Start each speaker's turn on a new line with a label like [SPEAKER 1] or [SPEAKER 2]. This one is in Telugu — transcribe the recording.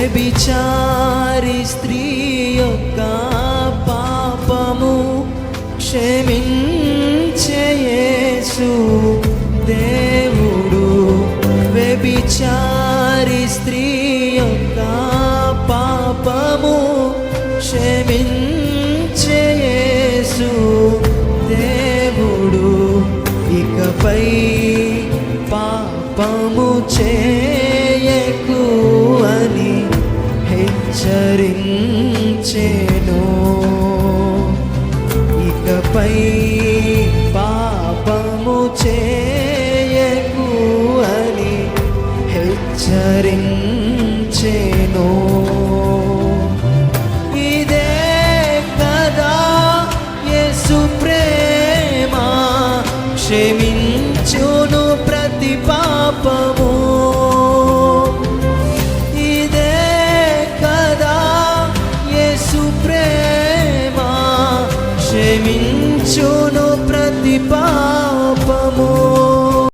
[SPEAKER 1] వ్యభిచారి స్త్రీ యొక్క పాపము క్షమించే యేసు దేవుడు. వ్యభిచారి స్త్రీ యొక్క పాపము క్షమించే యేసు దేవుడు. ఇకపై పాపము చేయకు అని హెచ్చరించెను. ఇకపై పాపము చేయకు అని హెచ్చరించెను. ఇదే కదా యేసు ప్రేమ, క్షమించును ప్రతి పాపము. ఇదే కదా యేసు ప్రేమ, క్షమించును ప్రతి పాపము.